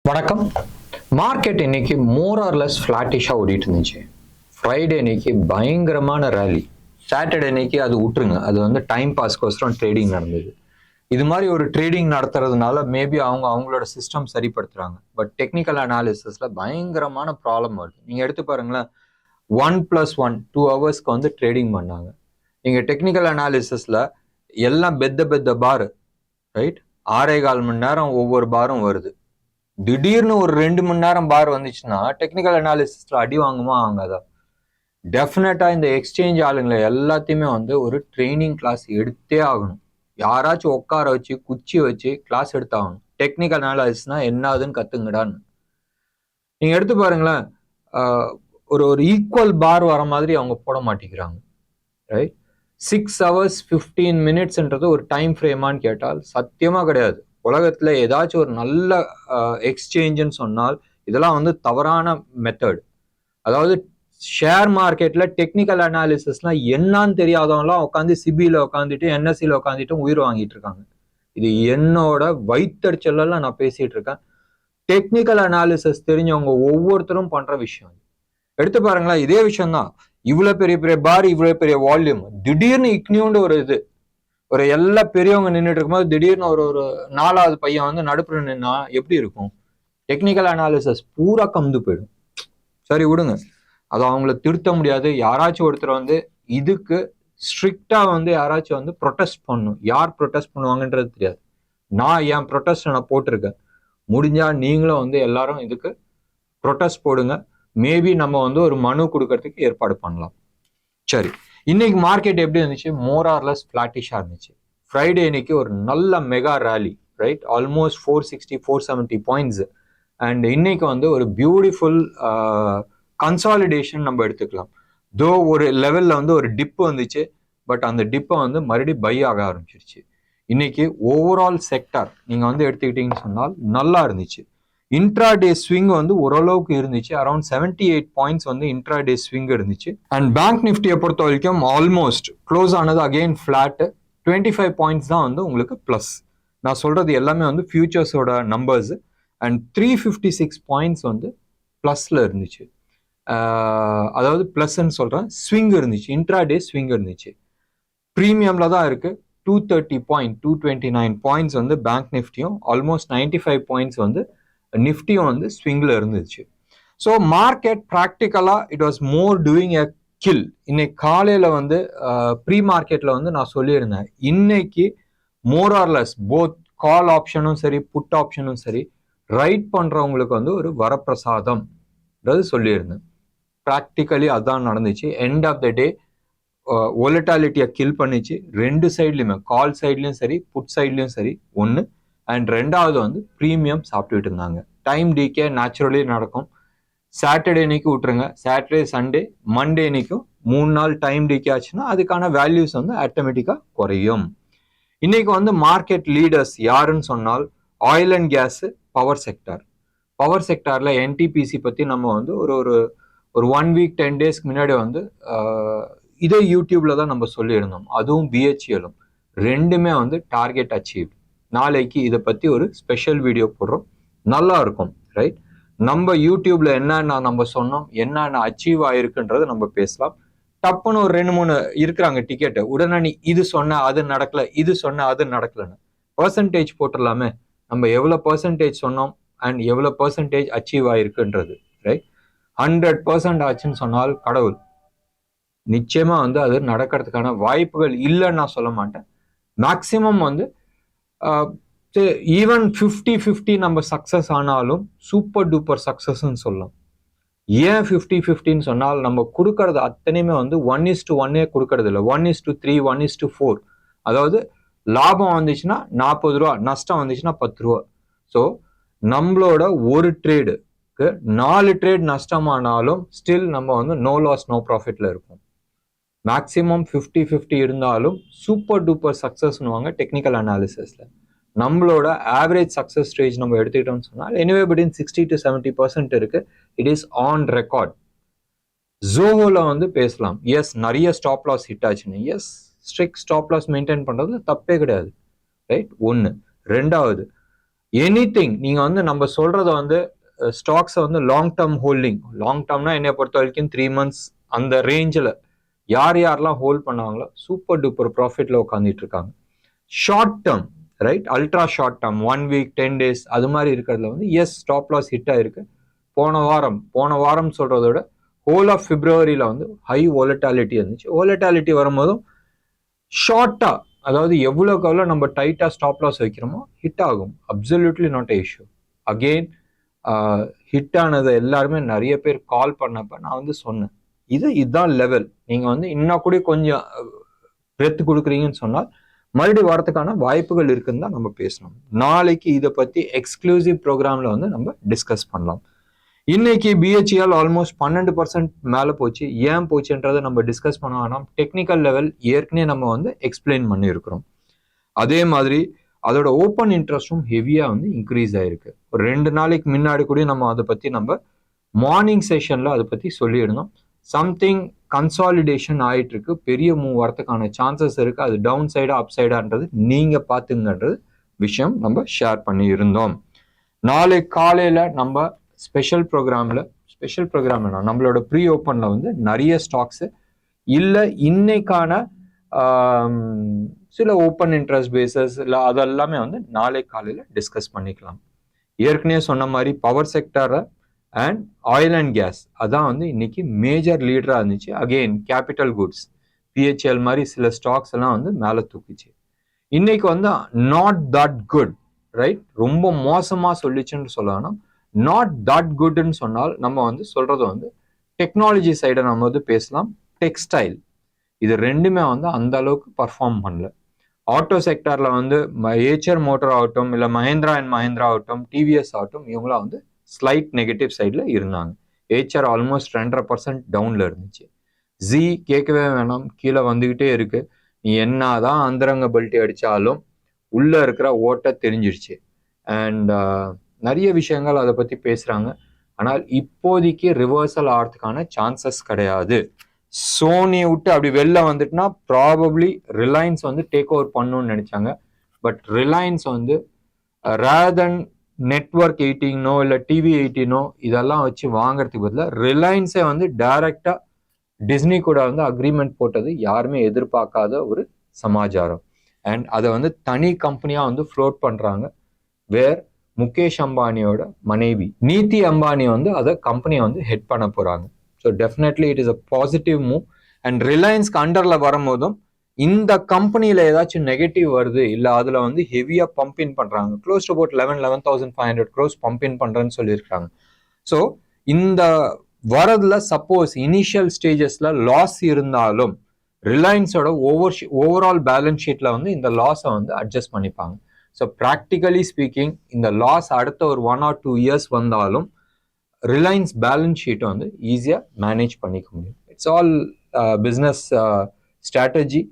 வணக்கம். மார்க்கெட் இன்னைக்கு more or less ஃப்ளாட்டிஷாக ஓடிட்டு இருந்துச்சு. ஃப்ரைடே இன்னைக்கு பயங்கரமான ரேலி. சாட்டர்டே இன்னைக்கு அது விட்டுருங்க, அது வந்து டைம் பாஸ்க்கோசரம் ட்ரேடிங் நடந்தது. இது மாதிரி ஒரு ட்ரேடிங் நடத்துறதுனால மேபி அவங்களோட சிஸ்டம் சரிப்படுத்துறாங்க. பட் டெக்னிக்கல் அனாலிசிஸ்ல பயங்கரமான ப்ராப்ளம் வருது. நீங்க எடுத்து பாருங்களேன், 1+1 2 ஹவர்ஸ்க்கு வந்து ட்ரேடிங் பண்ணாங்க. நீங்க டெக்னிக்கல் அனாலிசிஸ்ல எல்லாம் பெத்த பார், ரைட்? 6.25 மணி நேரம் ஒவ்வொரு பாரும் வருது. திடீர்னு ஒரு 2 மணி நேரம் பார் வந்துச்சுன்னா டெக்னிக்கல் அனாலிசிஸ்ல அடி வாங்குமா வாங்காதா? டெஃபினட்டா இந்த எக்ஸ்சேஞ்ச் ஆளுங்களை எல்லாத்தையுமே வந்து ஒரு ட்ரைனிங் கிளாஸ் எடுத்தே ஆகணும். யாராச்சும் உட்கார வச்சு குச்சி வச்சு கிளாஸ் எடுத்தாகணும். டெக்னிக்கல் அனாலிசிஸ்னா என்னதுன்னு கத்துங்கடான்னு. நீங்க எடுத்து பாருங்களேன், ஒரு ஈக்குவல் பார் வர மாதிரி அவங்க போட மாட்டேங்கிறாங்க, ரைட்? 6 hours 15 minutesன்றது ஒரு டைம் ஃப்ரேமான்னு கேட்டால் சத்தியமா கிடையாது. உலகத்துல ஏதாச்சும் ஒரு நல்ல எக்ஸ்சேஞ்சுன்னு சொன்னால் இதெல்லாம் வந்து தவறான மெத்தட். அதாவது ஷேர் மார்க்கெட்ல டெக்னிக்கல் அனாலிசிஸ்லாம் என்னன்னு தெரியாதவங்களாம் உட்காந்து சிபில உட்காந்துட்டு என்எஸ்சில உட்காந்துட்டு உயிர் வாங்கிட்டு இருக்காங்க. இது என்னோட வயிற்றுச்செல்லாம் நான் பேசிட்டு இருக்கேன். டெக்னிக்கல் அனாலிசிஸ் தெரிஞ்சவங்க ஒவ்வொருத்தரும் பண்ற விஷயம். எடுத்து பாருங்களேன், இதே விஷயம் தான். இவ்வளவு பெரிய பார், இவ்வளவு பெரிய வால்யூம், திடீர்னு இக்னியூண்டு ஒரு எல்லா பெரியவங்க நின்றுட்டு இருக்கும்போது திடீர்னு ஒரு 4வது பையன் வந்து நடுப்புற நின்னா எப்படி இருக்கும்? டெக்னிக்கல் அனாலிசிஸ் பூரா கம்ந்து போயிடும். சரி விடுங்க, அதை அவங்கள திருத்த முடியாது. யாராச்சும் ஒருத்தர் வந்து இதுக்கு ஸ்ட்ரிக்டா வந்து யாராச்சும் வந்து ப்ரொடெஸ்ட் பண்ணணும். யார் ப்ரொடெஸ்ட் பண்ணுவாங்கன்றது தெரியாது. நான் என் ப்ரொடெஸ்ட் நான் போட்டிருக்கேன். முடிஞ்சா நீங்களும் வந்து எல்லாரும் இதுக்கு ப்ரொடெஸ்ட் போடுங்க. மேபி நம்ம வந்து ஒரு மனு கொடுக்கறதுக்கு ஏற்பாடு பண்ணலாம். சரி, இன்னைக்கு மார்க்கெட் எப்படி இருந்துச்சு? மோர் ஆர் லெஸ் ஃபிளாட்டிஷா இருந்துச்சு. ஃப்ரைடே இன்னைக்கு ஒரு நல்ல mega rally, right? Almost 460 470 points. And இன்னைக்கு வந்து ஒரு பியூட்டிஃபுல் கன்சாலிடேஷன் நம்ம எடுத்துக்கலாம். தோ ஒரு லெவல்ல வந்து ஒரு டிப் வந்துச்சு, பட் அந்த டிப்பை வந்து மறுபடியும் பை ஆக ஆரம்பிச்சிருச்சு. இன்னைக்கு ஓவரால் செக்டார் நீங்க வந்து எடுத்துக்கிட்டீங்கன்னு சொன்னால் நல்லா இருந்துச்சு. இன்ட்ராடே ஸ்விங் வந்து ஓரளவுக்கு இருந்துச்சு. அரௌண்ட் 78 பாயிண்ட்ஸ் வந்து இன்ட்ராடே ஸ்விங் இருந்துச்சு. அண்ட் பேங்க் நிஃப்டியை பொறுத்த வரைக்கும் ஆல்மோஸ்ட் க்ளோஸ் ஆனது அகெயின் ஃபிளாட். 25 பாயிண்ட்ஸ் தான் வந்து உங்களுக்கு பிளஸ். நான் சொல்றது எல்லாமே வந்து ஃபியூச்சர்ஸோட நம்பர்ஸ். அண்ட் 356 பாயிண்ட்ஸ் வந்து பிளஸ்ல இருந்துச்சு. அதாவது பிளஸ்ன்னு சொல்றேன், ஸ்விங் இருந்துச்சு, இன்ட்ராடே ஸ்விங் இருந்துச்சு. ப்ரீமியம்ல தான் இருக்கு. 230 பாயிண்ட் 229 பாயிண்ட்ஸ் வந்து பேங்க் நிஃப்டியும், ஆல்மோஸ்ட் 95 பாயிண்ட்ஸ் வந்து நிஃப்டியும் வந்து ஸ்விங்ல இருந்துச்சு. ஸோ மார்க்கெட் ப்ராக்டிக்கலா it was more doing a kill. இன்னைக்கு காலையில வந்து ப்ரீ மார்க்கெட்ல வந்து நான் சொல்லியிருந்தேன், இன்னைக்கு more or less both call ஆப்ஷனும் சரி புட் ஆப்ஷனும் சரி ரைட் பண்றவங்களுக்கு வந்து ஒரு வரப்பிரசாதம் சொல்லியிருந்தேன். ப்ராக்டிக்கலி அதான் நடந்துச்சு. எண்ட் ஆஃப் த டே வோலட்டாலிட்டியை கில் பண்ணிச்சு. ரெண்டு சைட்லையுமே, கால் சைட்லையும் சரி புட் சைட்லையும் சரி ஒன்று. அண்ட் ரெண்டாவது வந்து ப்ரீமியம் சாப்பிட்டுட்டு இருந்தாங்க. டைம் டிகே நேச்சுரலி நடக்கும். சாட்டர்டே இன்னைக்கு விட்டுருங்க, சாட்டர்டே சண்டே மண்டே இன்னைக்கும் 3 நாள் டைம் டிகே ஆச்சுன்னா அதுக்கான வேல்யூஸ் வந்து ஆட்டோமேட்டிக்கா குறையும். இன்னைக்கு வந்து மார்க்கெட் லீடர்ஸ் யாருன்னு சொன்னால் oil and gas, power sector. Power செக்டார்ல என்டிபிசி பத்தி நம்ம வந்து ஒரு 1 வீக் 10 டேஸ்க்கு முன்னாடி வந்து இதே யூடியூப்ல தான் நம்ம சொல்லியிருந்தோம். அதுவும் பிஹெச்எலும் ரெண்டுமே வந்து டார்கெட் அச்சீவ். நாளைக்கு இதை பத்தி ஒரு ஸ்பெஷல் வீடியோ போடுறோம், நல்லா இருக்கும், ரைட்? நம்ம யூடியூப்ல என்னென்ன நம்ம சொன்னோம், என்னென்ன அச்சீவ் ஆயிருக்குன்றத நம்ம பேசலாம். டப்புன்னு ஒரு 2-3 இருக்கிறாங்க டிக்கெட்டு, உடனே நீ இது சொன்ன அது நடக்கல, இது சொன்ன அது நடக்கலன்னு பர்சன்டேஜ் போட்டுடலாமே. நம்ம எவ்வளவு பர்சன்டேஜ் சொன்னோம் அண்ட் எவ்வளவு பர்சன்டேஜ் அச்சீவ் ஆயிருக்குன்றது, ரைட்? 100% ஆச்சுன்னு சொன்னால் கடவுள், நிச்சயமா வந்து அது நடக்கிறதுக்கான வாய்ப்புகள் இல்லைன்னு நான் சொல்ல மாட்டேன். மேக்சிமம் வந்து ஈவன் 50-50 நம்ம சக்சஸ் ஆனாலும் சூப்பர் டூப்பர் சக்சஸ்ன்னு சொல்லலாம். ஏன் 50-50ன்னு சொன்னால் நம்ம கொடுக்கறது அத்தனையுமே வந்து 1:1 கொடுக்கறது இல்லை, 1:3 1:4. அதாவது லாபம் வந்துச்சுன்னா 40 ரூபா, நஷ்டம் வந்துச்சுன்னா 10 ரூபா. ஸோ நம்மளோட ஒரு ட்ரேடுக்கு 4 ட்ரேட் நஷ்டமானாலும் ஸ்டில் நம்ம வந்து நோ லாஸ் நோ ப்ராஃபிட்ல இருக்கும். மேக்சிமம் 50-50 இருந்தாலும் சூப்பர் டூப்பர் சக்சஸ்னுவாங்க டெக்னிக்கல் அனாலிசிஸ்ல. நம்மளோட ஆவரேஜ் சக்சஸ் ரேட் நம்ம எடுத்துக்கிட்டோம்னு சொன்னால் எனிவே பிட்வீன் 60 to 70% இருக்கு. It is on record. ஜோஹோல வந்து பேசலாம், எஸ் நிறைய ஸ்டாப் லாஸ் ஹிட் ஆச்சுன்னு. Yes, strict stop loss maintain பண்றது தப்பே கிடையாது, ரைட்? ஒன்று. ரெண்டாவது, எனிதிங் நீங்க வந்து நம்ம சொல்றத வந்து ஸ்டாக்ஸை வந்து லாங் டேர்ம் ஹோல்டிங், லாங் டேர்ம்னா என்னை பொறுத்த வரைக்கும் 3 months அந்த ரேஞ்சில் யாரெல்லாம் ஹோல்ட் பண்ணாங்களோ சூப்பர் டூப்பர் ப்ராஃபிட்ல உட்காந்துட்டு இருக்காங்க. Short term right, ultra short term 1 week 10 days அது மாதிரி இருக்கிறதுல வந்து எஸ் ஸ்டாப் லாஸ் ஹிட் ஆயிருக்கு. போன வாரம் சொல்றத விட ஹோல் ஆஃப் பிப்ரவரியில வந்து ஹை வோலட்டாலிட்டி இருந்துச்சு. வோலட்டாலிட்டி வரும்போதும் ஷார்ட்டா, அதாவது எவ்வளோக்கு எவ்வளோ நம்ம டைட்டா ஸ்டாப் லாஸ் வைக்கிறோமோ ஹிட் ஆகும். Absolutely not a issue. Again hit ஆனதை எல்லாருமே நிறைய பேர் கால் பண்ணப்ப நான் வந்து சொன்னேன், இதுதான் லெவல், நீங்க வந்து இன்னும் கூட கொஞ்சம் பிரெத் கொடுக்குறீங்கன்னு சொன்னால் மறுபடியும் வரதுக்கான வாய்ப்புகள் இருக்குன்னு தான் நம்ம பேசணும். நாளைக்கு இதை பத்தி எக்ஸ்க்ளூசிவ் ப்ரோக்ராம்ல வந்து நம்ம டிஸ்கஸ் பண்ணலாம். இன்னைக்கு பிஹெச்இஎல் ஆல்மோஸ்ட் 12% மேல போச்சு. ஏன் போச்சுன்றதை நம்ம டிஸ்கஸ் பண்ண வேணாம். டெக்னிக்கல் லெவல் ஏற்கனவே நம்ம வந்து எக்ஸ்பிளைன் பண்ணியிருக்கிறோம். அதே மாதிரி அதோட ஓப்பன் இன்ட்ரெஸ்டும் ஹெவியா வந்து இன்க்ரீஸ் ஆயிருக்கு. ஒரு 2 நாளைக்கு முன்னாடி கூட நம்ம அதை பத்தி நம்ம மார்னிங் செஷன்ல அதை பத்தி சொல்லியிருந்தோம். சம்திங் கன்சாலிடேஷன் ஆயிட்டு இருக்கு, பெரிய மூவ் வரதுக்கான சான்சஸ் இருக்கு. அது டவுன் சைடா அப் சைடான்றது நீங்க பாத்துங்கன்றது விஷயம் நம்ம ஷேர் பண்ணி இருந்தோம். நாளை காலையில நம்ம ஸ்பெஷல் ப்ரோக்ராம் என்ன, நம்மளோட ப்ரீ ஓப்பன்ல வந்து நிறைய ஸ்டாக்ஸ் இல்லை இன்னைக்கான சில ஓப்பன் இன்ட்ரெஸ்ட் பேசஸ் இல்லை அதெல்லாமே வந்து நாளை காலையில டிஸ்கஸ் பண்ணிக்கலாம். ஏற்கனவே சொன்ன மாதிரி power sector and oil and gas அதான் வந்து இன்னைக்கு மேஜர் லீடரா இருந்துச்சு. அகெயின் கேபிட்டல் குட்ஸ் பிஹெச்எல் மாதிரி சில ஸ்டாக்ஸ் எல்லாம் வந்து மேலே தூக்கிச்சு. இன்னைக்கு வந்து நாட் தட் குட் ரைட், ரொம்ப மோசமா சொல்லிச்சுன்னு சொல்லணும். நாட் தட் குட்னு சொன்னால் நம்ம வந்து சொல்றது வந்து டெக்னாலஜி சைடை நம்ம வந்து பேசலாம். டெக்ஸ்டைல் இது ரெண்டுமே வந்து அந்த அளவுக்கு பர்ஃபார்ம் பண்ணல. ஆட்டோ செக்டர்ல வந்து ஏச்சர் மோட்டார் ஆகட்டும், இல்லை மஹேந்திரா அண்ட் மஹேந்திரா ஆகட்டும், டிவிஎஸ் ஆகட்டும், இவங்களாம் வந்து ஸ்லைட் நெகட்டிவ் சைட்ல இருந்தாங்க. ஏச்சர் ஆல்மோஸ்ட் 2.5% டவுன்ல இருந்துச்சு. ஜி கேட்கவே வேணாம், கீழே வந்துகிட்டே இருக்கு. நீ என்னதான் அந்தரங்க பெல்ட்டி அடிச்சாலும் உள்ள இருக்கிற ஓட்ட தெரிஞ்சிருச்சு. அண்ட் நிறைய விஷயங்கள் அதை பத்தி பேசுறாங்க. ஆனால் இப்போதைக்கு ரிவர்சல் ஆகிறதுக்கான சான்சஸ் கிடையாது. சோனியை விட்டு அப்படி வெளில வந்துட்டுனா ப்ராபப்ளி ரிலையன்ஸ் வந்து டேக் ஓவர் பண்ணணும்னு நினைச்சாங்க. பட் ரிலையன்ஸ் வந்து ரேதன் நெட்ஒர்க் 18 இல்லை டிவி 18 இதெல்லாம் வச்சு வாங்கறதுக்கு பதிலாக ரிலையன்ஸை வந்து டைரக்டா டிஸ்னி கூட வந்து அக்ரிமெண்ட் போட்டது யாருமே எதிர்பார்க்காத ஒரு சமாச்சாரம். அண்ட் அதை வந்து தனி கம்பெனியா வந்து ஃப்ளோட் பண்றாங்க. வேர் முகேஷ் அம்பானியோட மனைவி நீதி அம்பானி வந்து அதை கம்பெனியை வந்து ஹெட் பண்ண போறாங்க. So definitely it is a positive move. And ரிலையன்ஸ்க்கு அண்டர்ல வரும்போதும் இந்த கம்பெனியில ஏதாச்சும் நெகட்டிவ் வருது இல்லை அதுல வந்து ஹெவியா பம்பின் பண்றாங்க, க்ளோஸ் டு அபவுட் 11,500 crores பம்பின் பண்றேன்னு சொல்லியிருக்காங்க. ஸோ இந்த வரதுல சப்போஸ் இனிஷியல் ஸ்டேஜஸ்ல லாஸ் இருந்தாலும் ரிலையன்ஸோட ஓவரால் பேலன்ஸ் ஷீட்ல வந்து இந்த லாஸை வந்து அட்ஜஸ்ட் பண்ணிப்பாங்க. ஸோ ப்ராக்டிகலி ஸ்பீக்கிங் இந்த லாஸ் அடுத்த ஒரு 1 or 2 years வந்தாலும் ரிலையன்ஸ் பேலன்ஸ் ஷீட்டை வந்து ஈஸியாக மேனேஜ் பண்ணிக்க முடியும். It's all business strategy.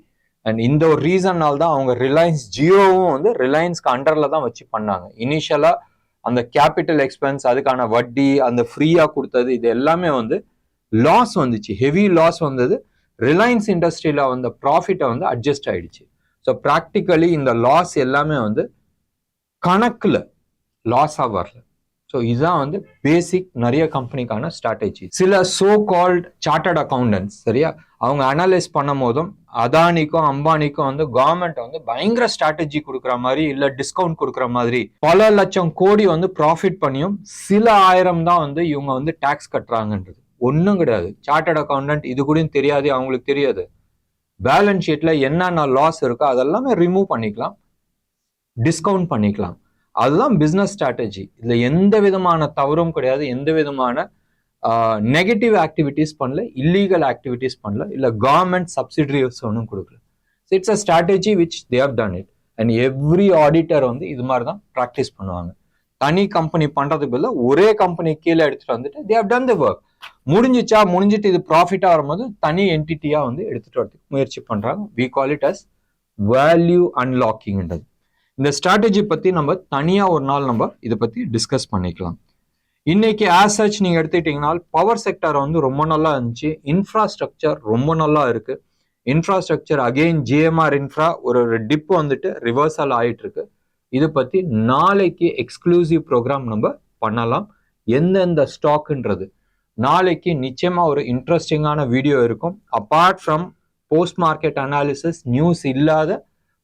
And இந்த ஒரு ரீசன்னால் தான் அவங்க ரிலையன்ஸ் ஜியோவும் வந்து ரிலையன்ஸ்க்கு அண்டரில் தான் வச்சு பண்ணாங்க. இனிஷியலாக அந்த கேபிட்டல் எக்ஸ்பென்ஸ், அதுக்கான வட்டி, அந்த ஃப்ரீயாக கொடுத்தது, இது எல்லாமே வந்து லாஸ் வந்துச்சு, ஹெவி லாஸ் வந்தது. ரிலையன்ஸ் இண்டஸ்ட்ரியில் வந்த ப்ராஃபிட்டை வந்து அட்ஜஸ்ட் ஆயிடுச்சு. ஸோ ப்ராக்டிக்கலி இந்த லாஸ் எல்லாமே வந்து கணக்கில் லாஸாக வரல. ஸோ இதுதான் வந்து பேசிக் நிறைய கம்பெனிக்கான ஸ்ட்ராட்டஜி. சில சோ கால்ட் சார்ட்டர்ட் அக்கௌண்டன்ட்ஸ் சரியா, அவங்க அனலைஸ் பண்ணும் போதும் அதானிக்கும் அம்பானிக்கும் வந்து கவர்மெண்ட் வந்து பயங்கர ஸ்ட்ராட்டஜி கொடுக்குற மாதிரி இல்லை டிஸ்கவுண்ட் கொடுக்குற மாதிரி பல லட்சம் கோடி வந்து ப்ராஃபிட் பண்ணியும் சில ஆயிரம் தான் வந்து இவங்க வந்து டாக்ஸ் கட்டுறாங்கன்றது ஒன்றும் கிடையாது. சார்ட்டர்ட் அக்கௌண்டன்ட் இது கூட தெரியாது, அவங்களுக்கு தெரியாது. பேலன்ஸ் ஷீட்ல என்னென்ன லாஸ் இருக்கோ அதெல்லாமே ரிமூவ் பண்ணிக்கலாம், டிஸ்கவுண்ட் பண்ணிக்கலாம். அதுதான் பிஸ்னஸ் ஸ்ட்ராட்டஜி. இதுல எந்த விதமான தவறும் கிடையாது, எந்த விதமான நெகட்டிவ் ஆக்டிவிட்டிஸ் பண்ணல, இல்லீகல் ஆக்டிவிட்டிஸ் பண்ணல, இல்லை கவர்மெண்ட் சப்சிடரிஸ் ஒன்றும் கொடுக்கல. It's a strategy which they have done it. And every auditor வந்து இது மாதிரி தான் ப்ராக்டிஸ் பண்ணுவாங்க. தனி கம்பெனி பண்றதுக்கு பதிலாக ஒரே கம்பெனி கீழே எடுத்துட்டு வந்துட்டு they have done the work. முடிஞ்சிட்டு இது ப்ராஃபிட்டா வரும்போது தனி என்டிட்டியா வந்து எடுத்துட்டு வரதுக்கு முயற்சி பண்றாங்க. We call it as value அன்லாக்கிங்ன்றது. இந்த ஸ்ட்ராட்டஜி பத்தி நம்ம தனியா ஒரு நாள் நம்ம இதை பத்தி டிஸ்கஸ் பண்ணிக்கலாம். இன்னைக்கு ஆஸ் சச் நீங்க எடுத்துக்கிட்டீங்கன்னா பவர் செக்டர் வந்து ரொம்ப நல்லா இருந்துச்சு, இன்ஃப்ராஸ்ட்ரக்சர் ரொம்ப நல்லா இருக்கு. இன்ஃப்ராஸ்ட்ரக்சர் அகெயின் ஜிஎம்ஆர் இன்ஃப்ரா ஒரு டிப் வந்துட்டு ரிவர்சல் ஆயிட்டு இருக்கு. இதை பற்றி நாளைக்கு எக்ஸ்க்ளூசிவ் ப்ரோக்ராம் நம்ம பண்ணலாம். எந்தெந்த ஸ்டாக்குன்றது நாளைக்கு நிச்சயமாக ஒரு இன்ட்ரெஸ்டிங்கான வீடியோ இருக்கும். Apart from post market analysis news இல்லாத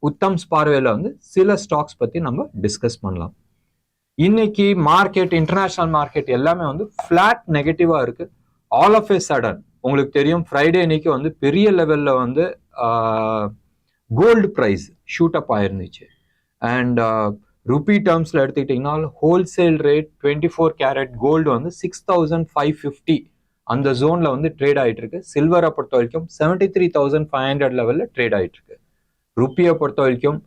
உத்தம்ஸ் பார்வையில் வந்து சில ஸ்டாக்ஸ் பற்றி நம்ம டிஸ்கஸ் பண்ணலாம். இன்னைக்கு மார்க்கெட், இன்டர்நேஷனல் மார்க்கெட் எல்லாமே வந்து ஃப்ளாட் நெகட்டிவாக இருக்கு. ஆல் ஆஃப் ஏ சடன் உங்களுக்கு தெரியும் ஃப்ரைடே இன்னைக்கு வந்து பெரிய லெவலில் வந்து கோல்டு ப்ரைஸ் ஷூட் அப் ஆயிருந்துச்சு. அண்ட் ருபி டேர்ம்ஸில் எடுத்துக்கிட்டிங்கன்னா ஹோல்சேல் ரேட் 24 கேரட் கோல்டு வந்து 6550 அந்த ஜோனில் வந்து ட்ரேட் ஆகிட்டு இருக்கு. சில்வரை பொறுத்த வரைக்கும் 73,500 லெவலில் ட்ரேட் ஆகிட்டு இருக்கு. ருப்பியை பொறுத்த வரைக்கும்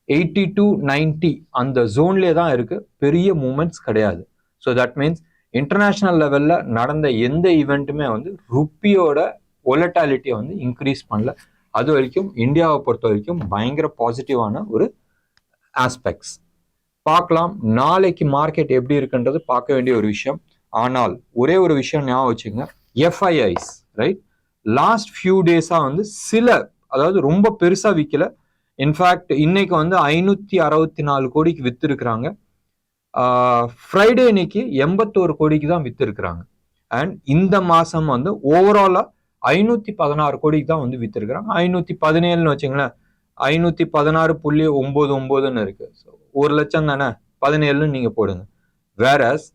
80 to 90 அந்த ஜோன்லேயே தான் இருக்கு. பெரிய மூமெண்ட்ஸ் கிடையாது. ஸோ தட் மீன்ஸ் இன்டர்நேஷனல் லெவலில் நடந்த எந்த ஈவெண்ட்டுமே வந்து ருப்பியோட வொலட்டாலிட்டியை வந்து இன்க்ரீஸ் பண்ணல. அது வரைக்கும் இந்தியாவை பொறுத்த வரைக்கும் பயங்கர பாசிட்டிவான ஒரு ஆஸ்பெக்ட்ஸ். பார்க்கலாம் நாளைக்கு மார்க்கெட் எப்படி இருக்குன்றது பார்க்க வேண்டிய ஒரு விஷயம். ஆனால் ஒரே ஒரு விஷயம் ஞாபகம் வச்சுங்க, எஃப்ஐஐஸ் ரைட் லாஸ்ட் ஃபியூ டேஸாக வந்து சில, அதாவது ரொம்ப பெருசாக விற்கல. இன்ஃபேக்ட் இன்னைக்கு வந்து 564 கோடிக்கு வித்துருக்குறாங்க. ஃப்ரைடே இன்னைக்கு 81 கோடிக்கு தான் வித்துருக்குறாங்க. அண்ட் இந்த மாதம் வந்து ஓவராலாக 516 கோடிக்கு தான் வந்து வித்துருக்குறாங்க. 517 வச்சுங்களேன், 516.99 இருக்கு. ஸோ 1 லட்சம் தானே, 17 நீங்க போடுங்க. வேறஸ்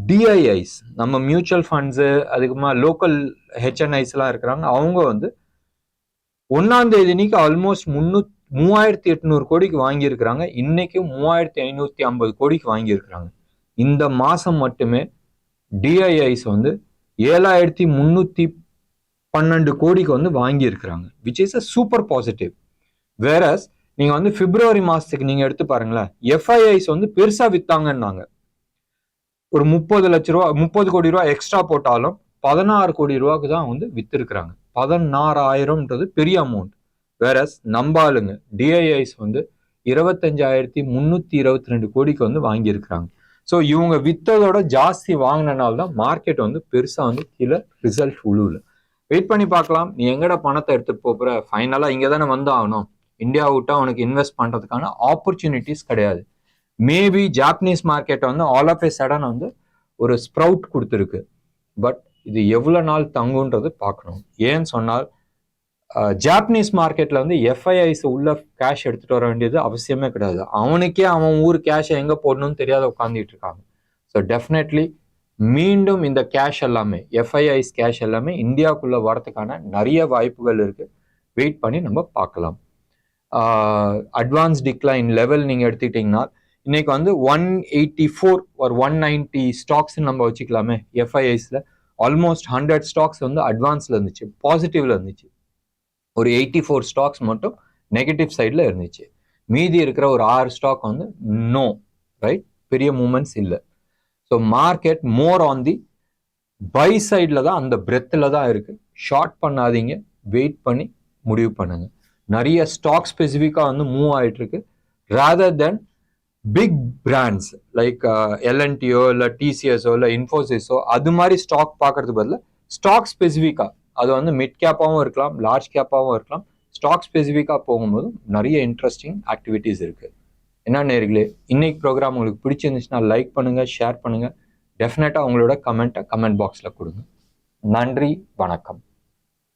டிஐஐஸ் நம்ம மியூச்சுவல் ஃபண்ட்ஸு அதுக்குமா லோக்கல் ஹெச்என்ஐஸ்லாம் இருக்கிறாங்க. அவங்க வந்து 1ஆம் தேதி இன்னைக்கு ஆல்மோஸ்ட் 3800 கோடிக்கு வாங்கியிருக்கிறாங்க. இன்னைக்கு 3550 கோடிக்கு வாங்கியிருக்கிறாங்க. இந்த மாசம் மட்டுமே டிஐஐஸ் வந்து 7312 கோடிக்கு வந்து வாங்கியிருக்கிறாங்க, which is a super positive. Whereas நீங்க வந்து பிப்ரவரி மாசத்துக்கு நீங்க எடுத்து பாருங்களேன், எஃப்ஐஐஸ் வந்து பெருசா வித்தாங்கன்னாங்க. ஒரு 30 கோடி ரூபா எக்ஸ்ட்ரா போட்டாலும் 16 கோடி ரூபாய்க்கு தான் வந்து வித்திருக்கிறாங்க. 16,000ன்றது பெரிய அமௌண்ட். வேறஸ் நம்பாளுங்க டிஐஐஸ் வந்து 25,322 கோடிக்கு வந்து வாங்கியிருக்கிறாங்க. ஸோ இவங்க வித்ததோட ஜாஸ்தி வாங்கினால தான் மார்க்கெட் வந்து பெருசா வந்து கீழே ரிசல்ட் உழுவுல. வெயிட் பண்ணி பார்க்கலாம். நீ எங்கட பணத்தை எடுத்துட்டு போற, ஃபைனலா இங்க தானே வந்து ஆகணும். இந்தியா விட்டா உனக்கு இன்வெஸ்ட் பண்றதுக்கான ஆப்பர்ச்சுனிட்டிஸ் கிடையாது. மேபி ஜாப்பனீஸ் மார்க்கெட் வந்து ஆல் ஆஃப் ஏ சடன் வந்து ஒரு ஸ்ப்ரவுட் கொடுத்துருக்கு. பட் இது எவ்வளவு நாள் தங்குன்றது பார்க்கணும். ஏன்னு சொன்னால் ஜாப்பனீஸ் மார்க்கெட்ல வந்து எஃப்ஐஐஸ் உள்ள கேஷ் எடுத்துட்டு வர வேண்டியது அவசியமே கிடையாது. அவனுக்கே அவன் ஊர் கேஷை எங்க போடணும்னு தெரியாத உட்காந்துட்டு இருக்காங்க. ஸோ டெஃபினெட்லி மீண்டும் இந்த கேஷ் எல்லாமே, எஃப்ஐஐஸ் கேஷ் எல்லாமே இந்தியாவுக்குள்ள வரதுக்கான நிறைய வாய்ப்புகள் இருக்கு. வெயிட் பண்ணி நம்ம பார்க்கலாம். அட்வான்ஸ் டிக்ளைன் லெவல் நீங்க எடுத்துக்கிட்டீங்கன்னா இன்னைக்கு வந்து 184 ஒரு 190 ஸ்டாக்ஸ் நம்ம வச்சுக்கலாமே. எஃப்ஐஐஸ்ல ஆல்மோஸ்ட் 100 ஸ்டாக்ஸ் வந்து அட்வான்ஸ்ல இருந்துச்சு, பாசிட்டிவ்ல இருந்துச்சு. ஒரு 84 ஸ்டாக்ஸ் மட்டும் நெகட்டிவ் சைட்ல இருந்துச்சு. மீதி இருக்கிற ஒரு 6 ஸ்டாக் வந்து நோ ரைட், பெரிய மூமெண்ட்ஸ் இல்லை. So market more on the buy சைட்ல தான், அந்த பிரெத்தில் தான் இருக்கு. ஷார்ட் பண்ணாதீங்க, வெயிட் பண்ணி முடிவு பண்ணுங்க. நிறைய ஸ்டாக் ஸ்பெசிஃபிக்காக வந்து மூவ் ஆகிட்டு இருக்கு. ரேதர் தென் பிக் பிராண்ட்ஸ் லைக் எல்என்டியோ இல்லை டிசிஎஸோ இல்லை இன்ஃபோசிஸோ அது மாதிரி ஸ்டாக் பார்க்கறதுக்கு பதிலாக ஸ்டாக் ஸ்பெசிஃபிக்காக, அது வந்து மிட் கேப்பாகவும் இருக்கலாம், லார்ஜ் கேப்பாகவும் இருக்கலாம். ஸ்டாக் ஸ்பெசிஃபிக்காக போகும்போது நிறைய இன்ட்ரெஸ்டிங் ஆக்டிவிட்டீஸ் இருக்கு. என்ன நேயர்களே, இன்னைக்கு ப்ரோக்ராம் உங்களுக்கு பிடிச்சிருந்துச்சுன்னா லைக் பண்ணுங்க, ஷேர் பண்ணுங்க. டெஃபினட்டா உங்களோட கமெண்ட் பாக்ஸ்ல கொடுங்க. நன்றி, வணக்கம்.